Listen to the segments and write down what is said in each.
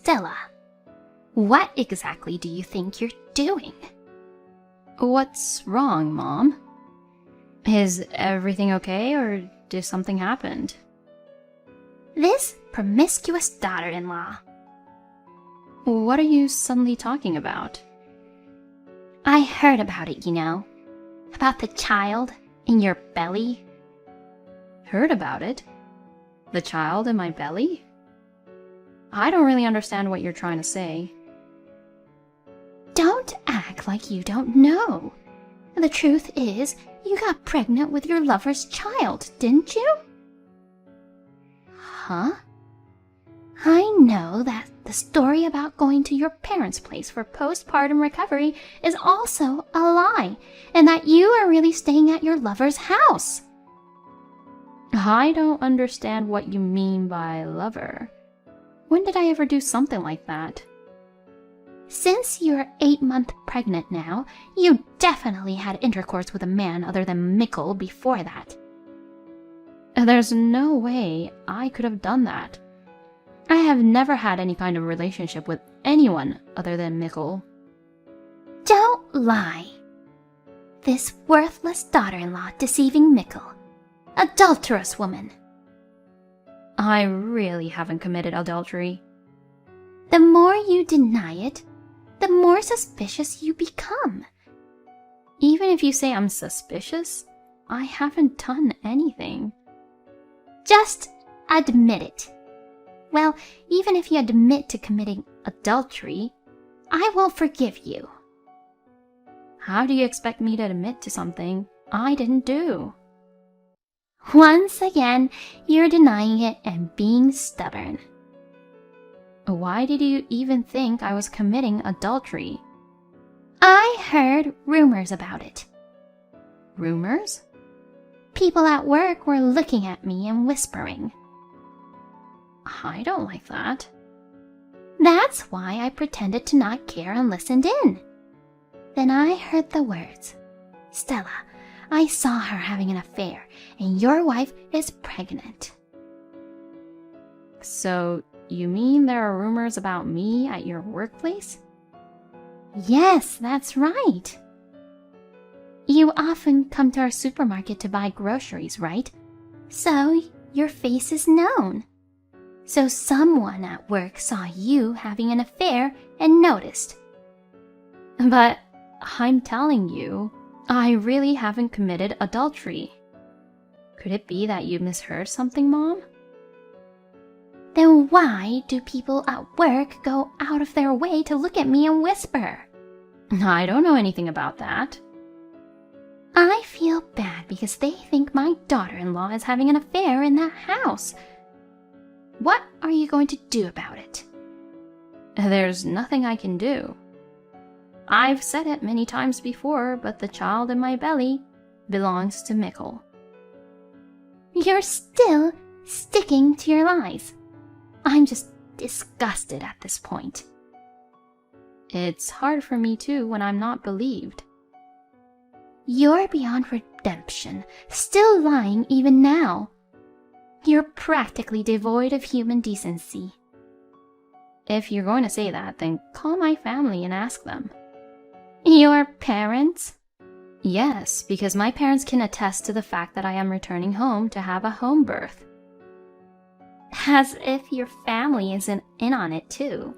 Stella, what exactly do you think you're doing? What's wrong, Mom? Is everything okay, or did something happen? This promiscuous daughter-in-law. What are you suddenly talking about? I heard about it, you know. About the child in your belly. Heard about it? The child in my belly? I don't really understand what you're trying to say. Don't act like you don't know. The truth is, you got pregnant with your lover's child, didn't you? Huh? I know that the story about going to your parents' place for postpartum recovery is also a lie, and that you are really staying at your lover's house. I don't understand what you mean by lover. When did I ever do something like that? Since you're 8 months pregnant now, you definitely had intercourse with a man other than Mikkel before that. There's no way I could have done that. I have never had any kind of relationship with anyone other than Mikkel. Don't lie. This worthless daughter-in-law deceiving Mikkel. Adulterous woman. I really haven't committed adultery. The more you deny it, the more suspicious you become. Even if you say I'm suspicious, I haven't done anything. Just admit it. Well, even if you admit to committing adultery, I will forgive you. How do you expect me to admit to something I didn't do? Once again, you're denying it and being stubborn. Why did you even think I was committing adultery? I heard rumors about it. Rumors? People at work were looking at me and whispering. I don't like that. That's why I pretended to not care and listened in. Then I heard the words, "Stella, I saw her having an affair, and your wife is pregnant." So, you mean there are rumors about me at your workplace? Yes, that's right. You often come to our supermarket to buy groceries, right? So, your face is known. So someone at work saw you having an affair and noticed. But I'm telling you, I really haven't committed adultery. Could it be that you misheard something, Mom? Then why do people at work go out of their way to look at me and whisper? I don't know anything about that. I feel bad because they think my daughter-in-law is having an affair in that house. What are you going to do about it? There's nothing I can do. I've said it many times before, but the child in my belly belongs to Mikkel. You're still sticking to your lies. I'm just disgusted at this point. It's hard for me too when I'm not believed. You're beyond redemption, still lying even now. You're practically devoid of human decency. If you're going to say that, then call my family and ask them. Your parents? Yes, because my parents can attest to the fact that I am returning home to have a home birth. As if your family isn't in on it too.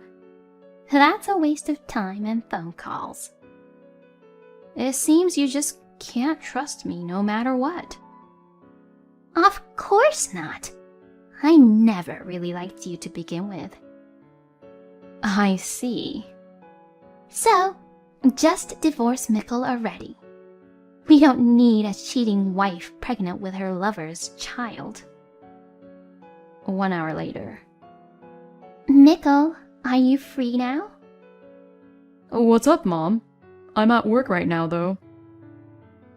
That's a waste of time and phone calls. It seems you just can't trust me no matter what. Of course not. I never really liked you to begin with. I see. So, just divorce Mikkel already. We don't need a cheating wife pregnant with her lover's child. 1 hour later. Mikkel, are you free now? What's up, Mom? I'm at work right now, though.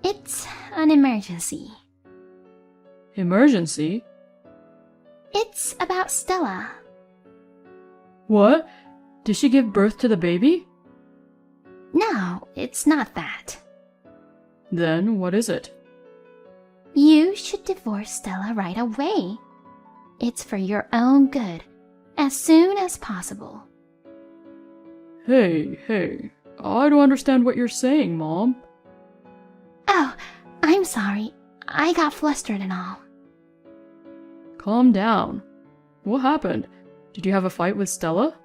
It's an emergency. Emergency? It's about Stella. What? Did she give birth to the baby? No, it's not that. Then what is it? You should divorce Stella right away. It's for your own good, as soon as possible. Hey, I don't understand what you're saying, Mom. Oh, I'm sorry. I got flustered and all. Calm down. What happened? Did you have a fight with Stella?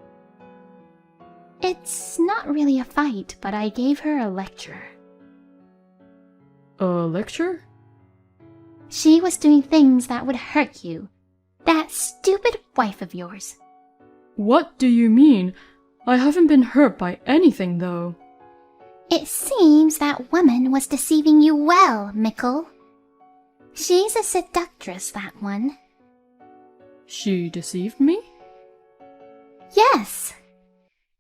It's not really a fight, but I gave her a lecture. A lecture? She was doing things that would hurt you. That stupid wife of yours. What do you mean? I haven't been hurt by anything, though. It seems that woman was deceiving you well, Mickle. She's a seductress, that one. She deceived me? Yes.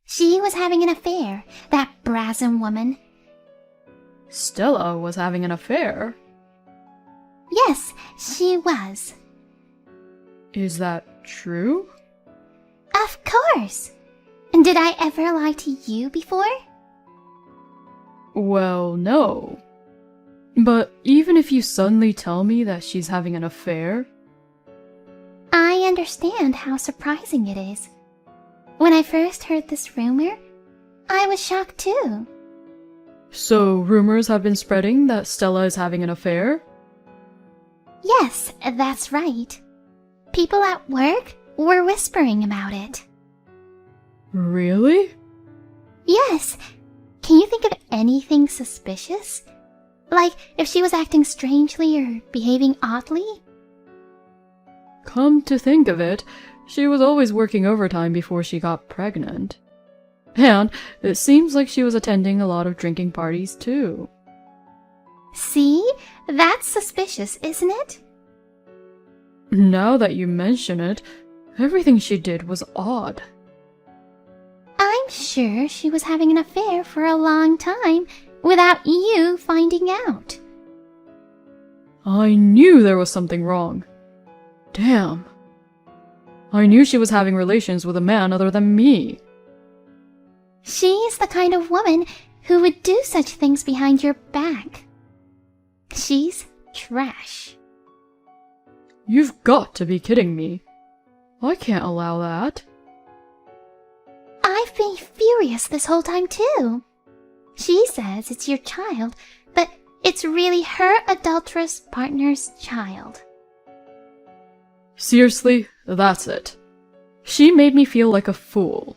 She was having an affair, that brazen woman. Stella was having an affair? Yes, she was. Is that true? Of course. And did I ever lie to you before? Well, no. But even if you suddenly tell me that she's having an affair... I understand how surprising it is. When I first heard this rumor, I was shocked too. So rumors have been spreading that Stella is having an affair? Yes, that's right. People at work were whispering about it. Really? Yes. Can you think of anything suspicious? Like if she was acting strangely or behaving oddly? Come to think of it, she was always working overtime before she got pregnant. And it seems like she was attending a lot of drinking parties too. See? That's suspicious, isn't it? Now that you mention it, everything she did was odd. I'm sure she was having an affair for a long time without you finding out. I knew there was something wrong. Damn. I knew she was having relations with a man other than me. She's the kind of woman who would do such things behind your back. She's trash. You've got to be kidding me. I can't allow that. I've been furious this whole time too. She says it's your child, but it's really her adulterous partner's child. Seriously, that's it. She made me feel like a fool.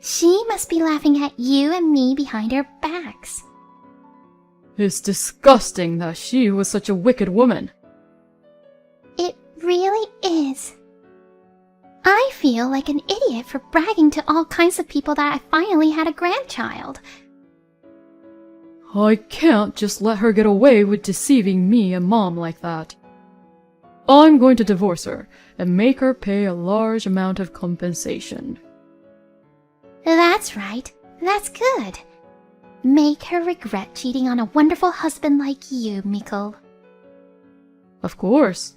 She must be laughing at you and me behind our backs. It's disgusting that she was such a wicked woman. It really is. I feel like an idiot for bragging to all kinds of people that I finally had a grandchild. I can't just let her get away with deceiving me and Mom like that. I'm going to divorce her and make her pay a large amount of compensation. That's right. That's good. Make her regret cheating on a wonderful husband like you, Mickle. Of course.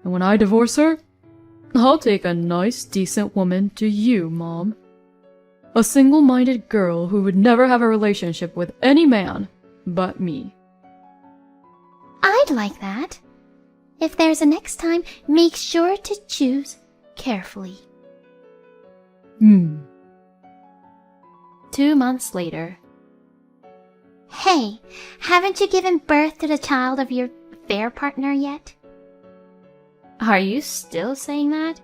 And when I divorce her, I'll take a nice, decent woman to you, Mom. A single-minded girl who would never have a relationship with any man but me. I'd like that. If there's a next time, make sure to choose carefully. 2 months later. Hey, haven't you given birth to the child of your affair partner yet? Are you still saying that?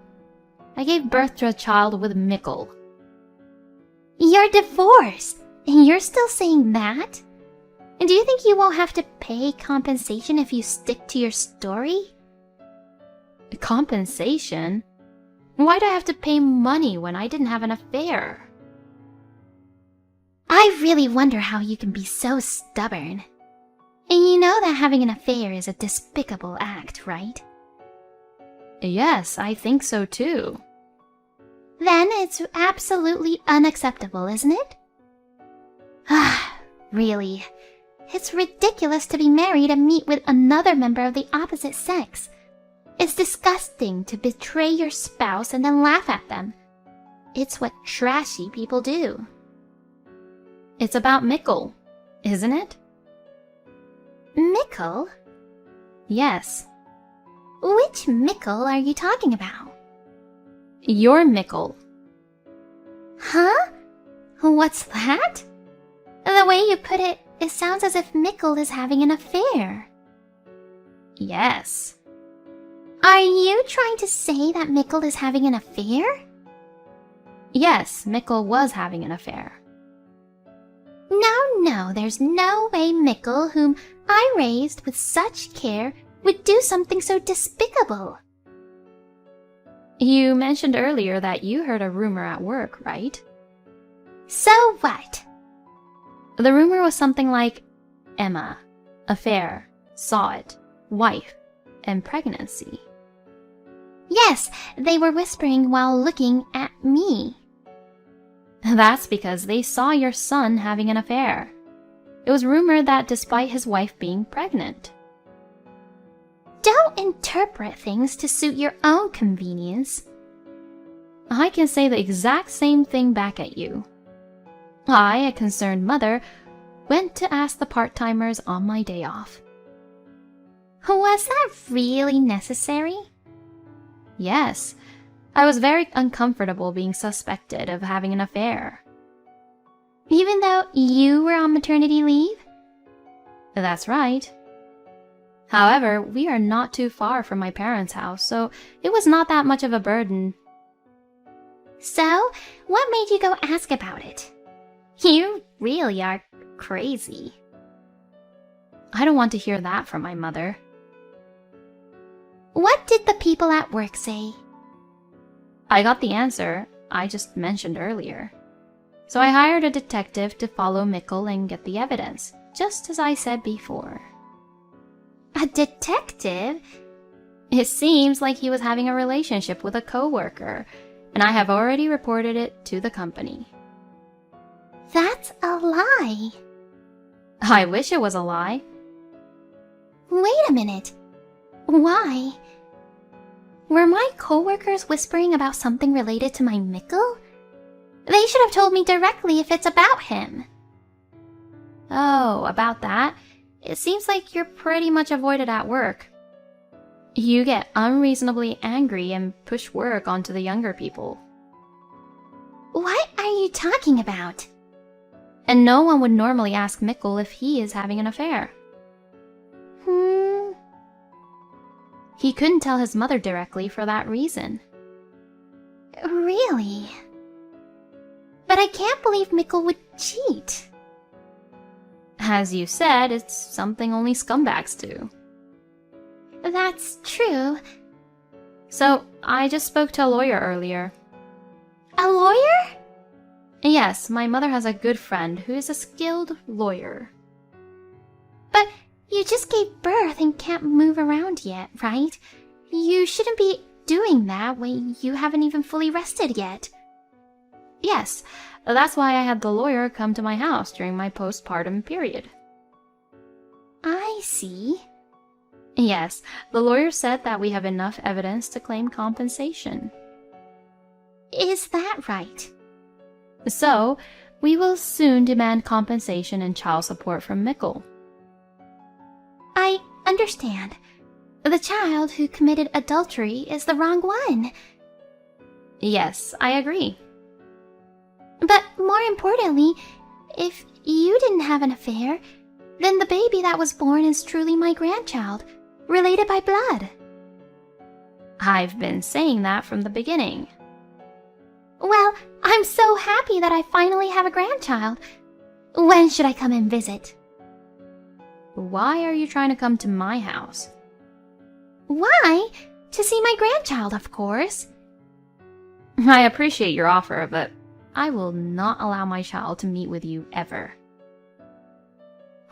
I gave birth to a child with Mickle. You're divorced, and you're still saying that? And do you think you won't have to pay compensation if you stick to your story? Compensation? Why'd I have to pay money when I didn't have an affair? I really wonder how you can be so stubborn. And you know that having an affair is a despicable act, right? Yes, I think so too. Then it's absolutely unacceptable, isn't it? Ah, really. It's ridiculous to be married and meet with another member of the opposite sex. It's disgusting to betray your spouse and then laugh at them. It's what trashy people do. It's about Mickle, isn't it? Mickle? Yes. Which Mickle are you talking about? Your Mickle. Huh? What's that? The way you put it, it sounds as if Mikkel is having an affair. Yes. Are you trying to say that Mikkel is having an affair? Yes, Mikkel was having an affair. No, there's no way Mikkel, whom I raised with such care, would do something so despicable. You mentioned earlier that you heard a rumor at work, right? So what? The rumor was something like Emma, affair, saw it, wife, and pregnancy. Yes, they were whispering while looking at me. That's because they saw your son having an affair. It was rumored that despite his wife being pregnant. Don't interpret things to suit your own convenience. I can say the exact same thing back at you. I, a concerned mother, went to ask the part-timers on my day off. Was that really necessary? Yes, I was very uncomfortable being suspected of having an affair. Even though you were on maternity leave? That's right. However, we are not too far from my parents' house, so it was not that much of a burden. So, what made you go ask about it? You really are crazy. I don't want to hear that from my mother. What did the people at work say? I got the answer I just mentioned earlier. So I hired a detective to follow Mikkel and get the evidence, just as I said before. A detective? It seems like he was having a relationship with a coworker, and I have already reported it to the company. That's a lie. I wish it was a lie. Wait a minute. Why? Were my coworkers whispering about something related to my Mikkel? They should have told me directly if it's about him. Oh, about that? It seems like you're pretty much avoided at work. You get unreasonably angry and push work onto the younger people. What are you talking about? And no one would normally ask Mikkel if he is having an affair. He couldn't tell his mother directly for that reason. Really? But I can't believe Mikkel would cheat. As you said, it's something only scumbags do. That's true. So, I just spoke to a lawyer earlier. A lawyer? Yes, my mother has a good friend who is a skilled lawyer. But you just gave birth and can't move around yet, right? You shouldn't be doing that when you haven't even fully rested yet. Yes, that's why I had the lawyer come to my house during my postpartum period. I see. Yes, the lawyer said that we have enough evidence to claim compensation. Is that right? So, we will soon demand compensation and child support from Mikkel. I understand. The child who committed adultery is the wrong one. Yes, I agree. But more importantly, if you didn't have an affair, then the baby that was born is truly my grandchild, related by blood. I've been saying that from the beginning. Well, I'm so happy that I finally have a grandchild. When should I come and visit? Why are you trying to come to my house? Why? To see my grandchild, of course. I appreciate your offer, but I will not allow my child to meet with you ever.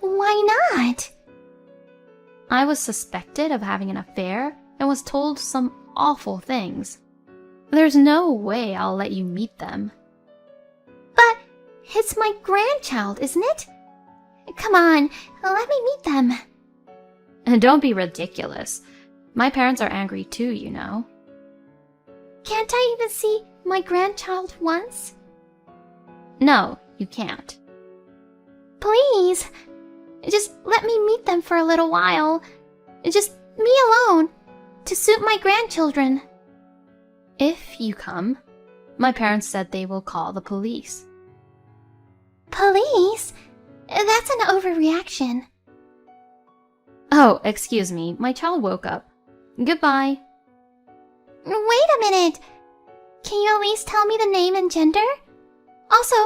Why not? I was suspected of having an affair and was told some awful things. There's no way I'll let you meet them. But it's my grandchild, isn't it? Come on, let me meet them. And don't be ridiculous. My parents are angry too, you know. Can't I even see my grandchild once? No, you can't. Please, just let me meet them for a little while. Just me alone, to suit my grandchildren. If you come, my parents said they will call the police. Police? That's an overreaction. Oh, excuse me, my child woke up. Goodbye. Wait a minute. Can you at least tell me the name and gender? Also,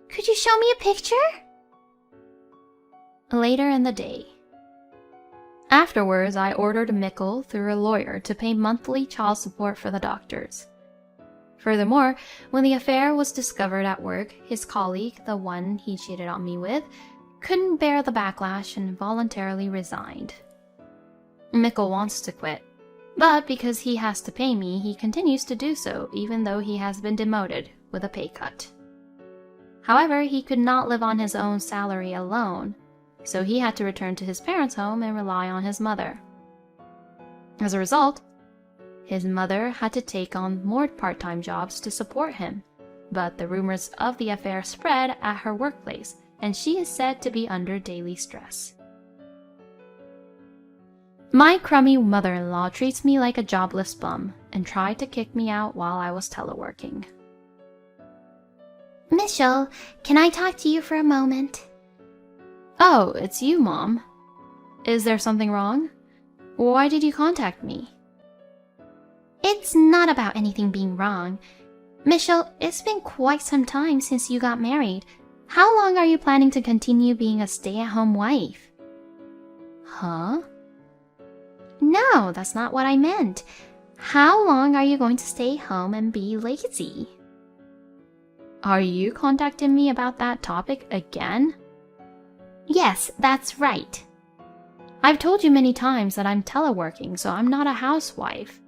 could you show me a picture? Later in the day. Afterwards, I ordered Mikkel through a lawyer to pay monthly child support for the doctors. Furthermore, when the affair was discovered at work, his colleague, the one he cheated on me with, couldn't bear the backlash and voluntarily resigned. Mikkel wants to quit, but because he has to pay me, he continues to do so even though he has been demoted with a pay cut. However, he could not live on his own salary alone, so he had to return to his parents' home and rely on his mother. As a result, his mother had to take on more part-time jobs to support him, but the rumors of the affair spread at her workplace, and she is said to be under daily stress. My crummy mother-in-law treats me like a jobless bum and tried to kick me out while I was teleworking. Mitchell, can I talk to you for a moment? Oh, it's you, Mom. Is there something wrong? Why did you contact me? It's not about anything being wrong. Mitchell, it's been quite some time since you got married. How long are you planning to continue being a stay-at-home wife? Huh? No, that's not what I meant. How long are you going to stay home and be lazy? Are you contacting me about that topic again? Yes, that's right. I've told you many times that I'm teleworking, so I'm not a housewife.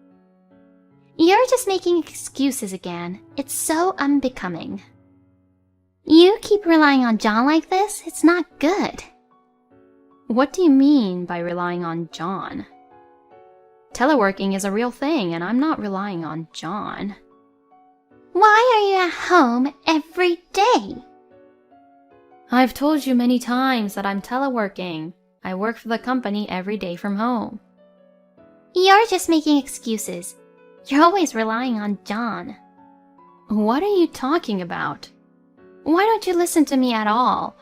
You're just making excuses again. It's so unbecoming. You keep relying on John like this, it's not good. What do you mean by relying on John? Teleworking is a real thing, and I'm not relying on John. Why are you at home every day? I've told you many times that I'm teleworking. I work for the company every day from home. You're just making excuses. You're always relying on John. What are you talking about? Why don't you listen to me at all?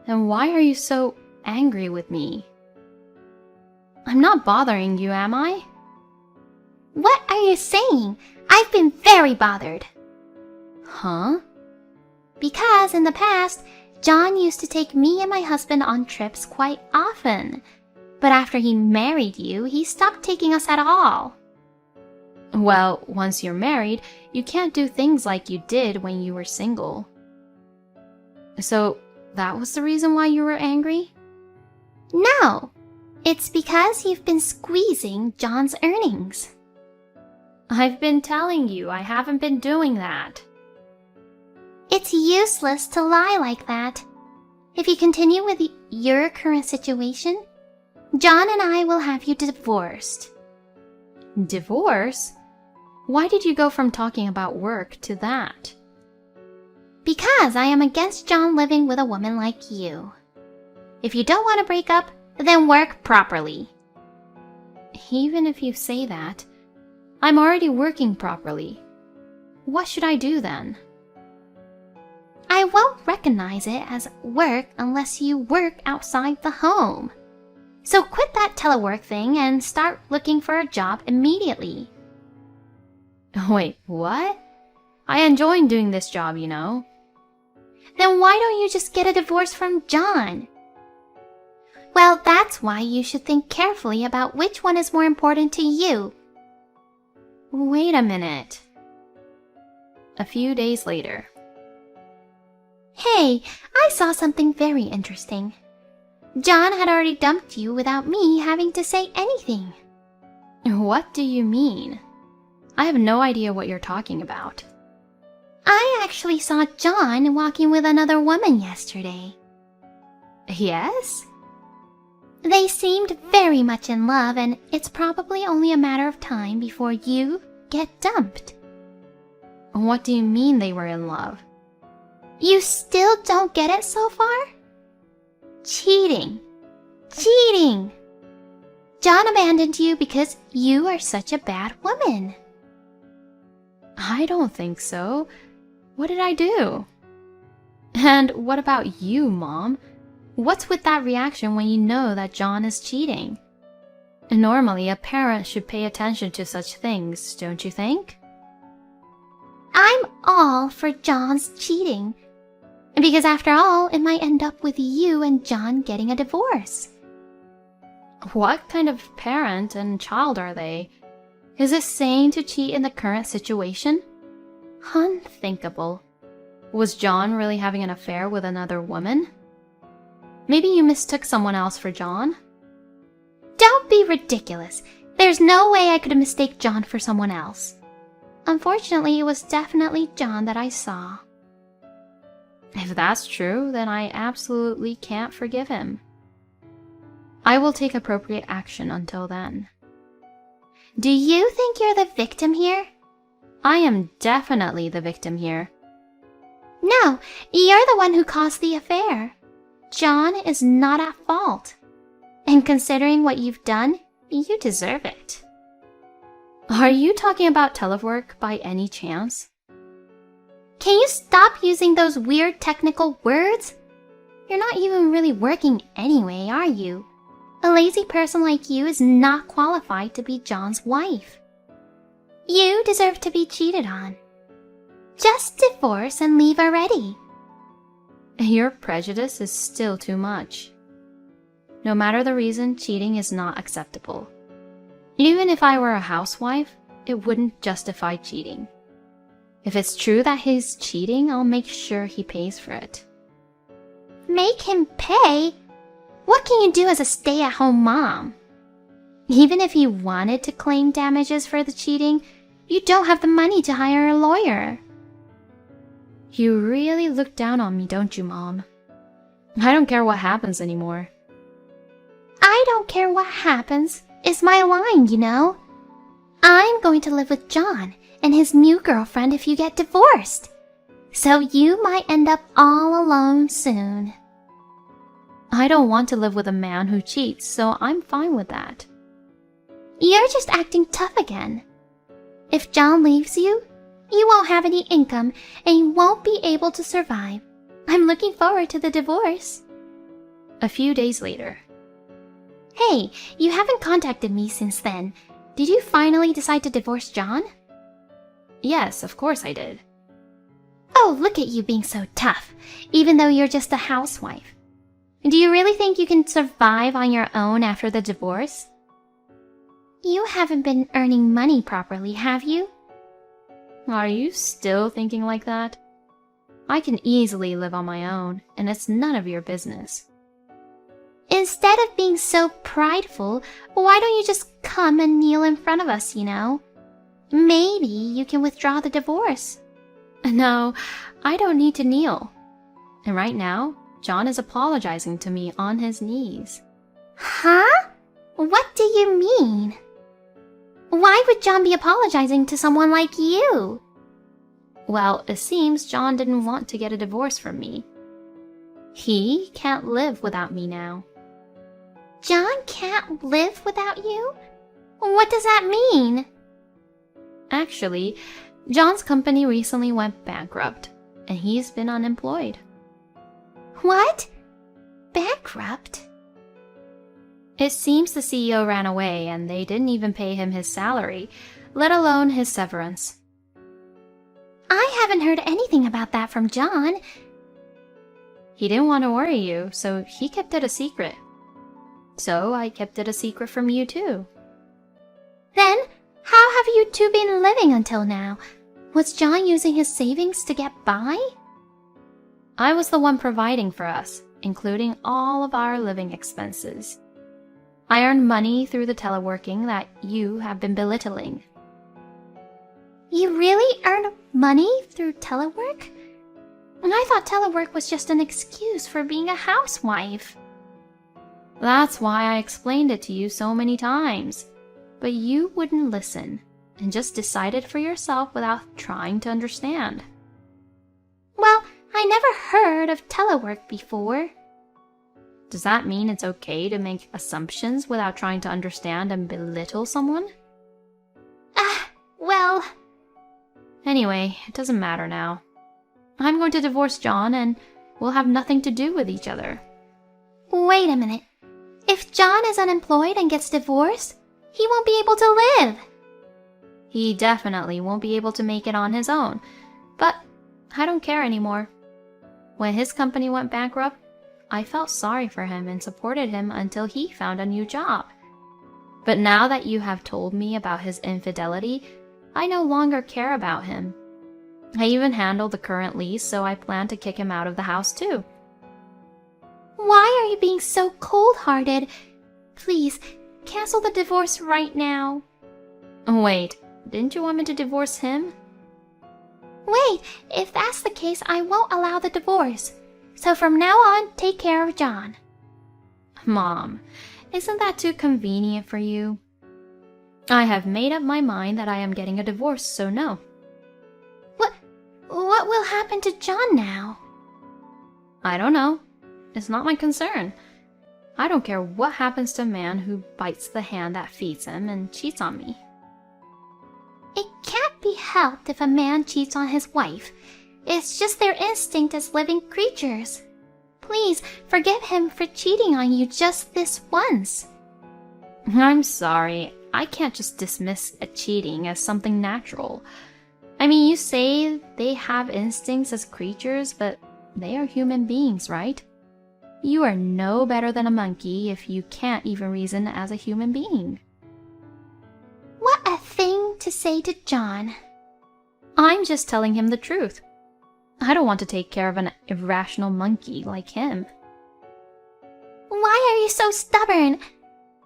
And why are you so angry with me? I'm not bothering you, am I? What are you saying? I've been very bothered. Huh? Because in the past, John used to take me and my husband on trips quite often. But after he married you, he stopped taking us at all. Well, once you're married, you can't do things like you did when you were single. So, that was the reason why you were angry? No, it's because you've been squeezing John's earnings. I've been telling you I haven't been doing that. It's useless to lie like that. If you continue with your current situation, John and I will have you divorced. Divorce? Why did you go from talking about work to that? Because I am against John living with a woman like you. If you don't want to break up, then work properly. Even if you say that, I'm already working properly. What should I do then? I won't recognize it as work unless you work outside the home. So quit that telework thing and start looking for a job immediately. Wait, what? I enjoy doing this job, you know. Then why don't you just get a divorce from John? Well, that's why you should think carefully about which one is more important to you. Wait a minute. A few days later. Hey, I saw something very interesting. John had already dumped you without me having to say anything. What do you mean? I have no idea what you're talking about. I actually saw John walking with another woman yesterday. Yes? They seemed very much in love, and it's probably only a matter of time before you get dumped. What do you mean they were in love? You still don't get it so far? Cheating. Cheating! John abandoned you because you are such a bad woman. I don't think so. What did I do? And what about you, Mom? What's with that reaction when you know that John is cheating? Normally, a parent should pay attention to such things, don't you think? I'm all for John's cheating. Because after all, it might end up with you and John getting a divorce. What kind of parent and child are they? Is it sane to cheat in the current situation? Unthinkable. Was John really having an affair with another woman? Maybe you mistook someone else for John? Don't be ridiculous. There's no way I could mistake John for someone else. Unfortunately, it was definitely John that I saw. If that's true, then I absolutely can't forgive him. I will take appropriate action until then. Do you think you're the victim here? I am definitely the victim here. No, you're the one who caused the affair. John is not at fault. And considering what you've done, you deserve it. Are you talking about telework by any chance? Can you stop using those weird technical words? You're not even really working anyway, are you? A lazy person like you is not qualified to be John's wife. You deserve to be cheated on. Just divorce and leave already. Your prejudice is still too much. No matter the reason, cheating is not acceptable. Even if I were a housewife, it wouldn't justify cheating. If it's true that he's cheating, I'll make sure he pays for it. Make him pay? What can you do as a stay-at-home mom? Even if you wanted to claim damages for the cheating, you don't have the money to hire a lawyer. You really look down on me, don't you, Mom? I don't care what happens anymore. I don't care what happens is my line, you know? I'm going to live with John and his new girlfriend if you get divorced. So you might end up all alone soon. I don't want to live with a man who cheats, so I'm fine with that. You're just acting tough again. If John leaves you, you won't have any income and you won't be able to survive. I'm looking forward to the divorce. A few days later. Hey, you haven't contacted me since then. Did you finally decide to divorce John? Yes, of course I did. Oh, look at you being so tough, even though you're just a housewife. Do you really think you can survive on your own after the divorce? You haven't been earning money properly, have you? Are you still thinking like that? I can easily live on my own, and it's none of your business. Instead of being so prideful, why don't you just come and kneel in front of us, you know? Maybe you can withdraw the divorce. No, I don't need to kneel. And right now, John is apologizing to me on his knees. Huh? What do you mean? Why would John be apologizing to someone like you? Well, it seems John didn't want to get a divorce from me. He can't live without me now. John can't live without you? What does that mean? Actually, John's company recently went bankrupt, and he's been unemployed. What? Bankrupt? It seems the CEO ran away, and they didn't even pay him his salary, let alone his severance. I haven't heard anything about that from John. He didn't want to worry you, so he kept it a secret. So I kept it a secret from you too. Then, how have you two been living until now? Was John using his savings to get by? I was the one providing for us, including all of our living expenses. I earned money through the teleworking that you have been belittling. You really earn money through telework? And I thought telework was just an excuse for being a housewife. That's why I explained it to you so many times. But you wouldn't listen, and just decided for yourself without trying to understand. Well, I never heard of telework before. Does that mean it's okay to make assumptions without trying to understand and belittle someone? Well... Anyway, it doesn't matter now. I'm going to divorce John, and we'll have nothing to do with each other. Wait a minute. If John is unemployed and gets divorced, he won't be able to live. He definitely won't be able to make it on his own, but I don't care anymore. When his company went bankrupt, I felt sorry for him and supported him until he found a new job. But now that you have told me about his infidelity, I no longer care about him. I even handle the current lease, so I plan to kick him out of the house too. Why are you being so cold-hearted? Please, cancel the divorce right now. Wait, didn't you want me to divorce him? Wait, if that's the case, I won't allow the divorce. So from now on, take care of John. Mom, isn't that too convenient for you? I have made up my mind that I am getting a divorce, so no. What will happen to John now? I don't know. It's not my concern. I don't care what happens to a man who bites the hand that feeds him and cheats on me. It can't be helped if a man cheats on his wife. It's just their instinct as living creatures. Please forgive him for cheating on you just this once. I'm sorry. I can't just dismiss a cheating as something natural. I mean, you say they have instincts as creatures, but they are human beings, right? You are no better than a monkey if you can't even reason as a human being. What a thing to say to John. I'm just telling him the truth. I don't want to take care of an irrational monkey like him. Why are you so stubborn?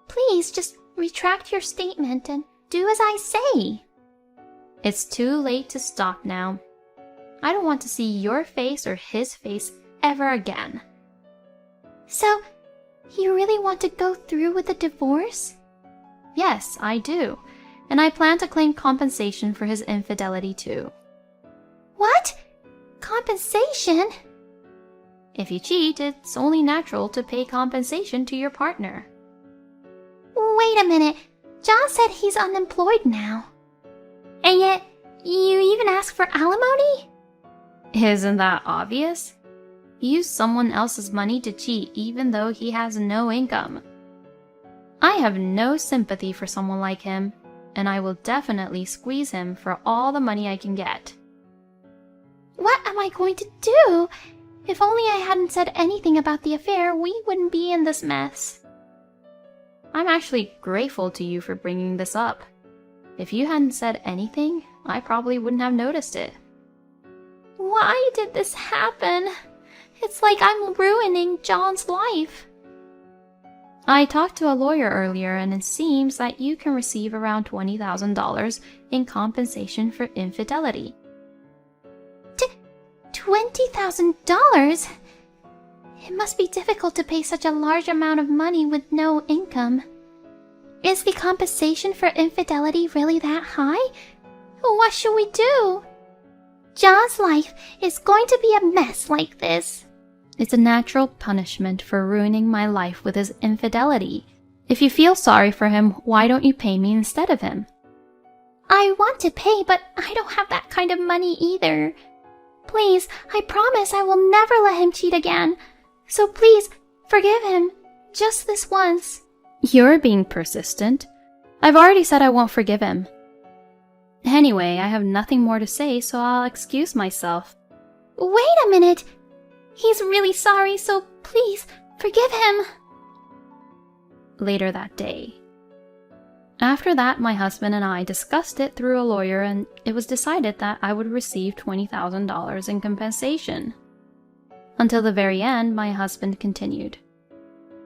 Please just retract your statement and do as I say. It's too late to stop now. I don't want to see your face or his face ever again. So, you really want to go through with the divorce? Yes, I do. And I plan to claim compensation for his infidelity too. What? Compensation? If you cheat, it's only natural to pay compensation to your partner. Wait a minute. John said he's unemployed now. And yet, you even ask for alimony? Isn't that obvious? He used someone else's money to cheat even though he has no income. I have no sympathy for someone like him, and I will definitely squeeze him for all the money I can get. What am I going to do? If only I hadn't said anything about the affair, we wouldn't be in this mess. I'm actually grateful to you for bringing this up. If you hadn't said anything, I probably wouldn't have noticed it. Why did this happen? It's like I'm ruining John's life. I talked to a lawyer earlier, and it seems that you can receive around $20,000 in compensation for infidelity. $20,000? It must be difficult to pay such a large amount of money with no income. Is the compensation for infidelity really that high? What should we do? John's life is going to be a mess like this. It's a natural punishment for ruining my life with his infidelity. If you feel sorry for him, why don't you pay me instead of him? I want to pay, but I don't have that kind of money either. Please, I promise I will never let him cheat again. So please, forgive him. Just this once. You're being persistent. I've already said I won't forgive him. Anyway, I have nothing more to say, so I'll excuse myself. Wait a minute. He's really sorry, so please, forgive him. Later that day. After that, my husband and I discussed it through a lawyer, and it was decided that I would receive $20,000 in compensation. Until the very end, my husband continued.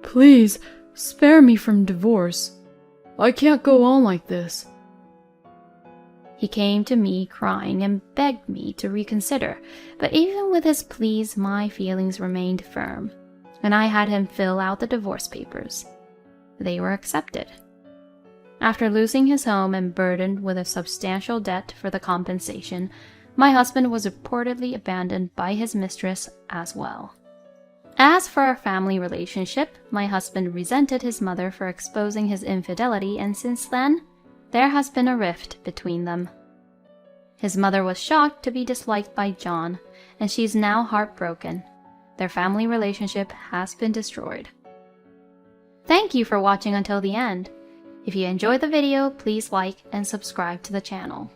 Please, spare me from divorce. I can't go on like this. He came to me crying and begged me to reconsider, but even with his pleas, my feelings remained firm, and I had him fill out the divorce papers. They were accepted. After losing his home and burdened with a substantial debt for the compensation, my husband was reportedly abandoned by his mistress as well. As for our family relationship, my husband resented his mother for exposing his infidelity, and since then, there has been a rift between them. His mother was shocked to be disliked by John, and she is now heartbroken. Their family relationship has been destroyed. Thank you for watching until the end. If you enjoyed the video, please like and subscribe to the channel.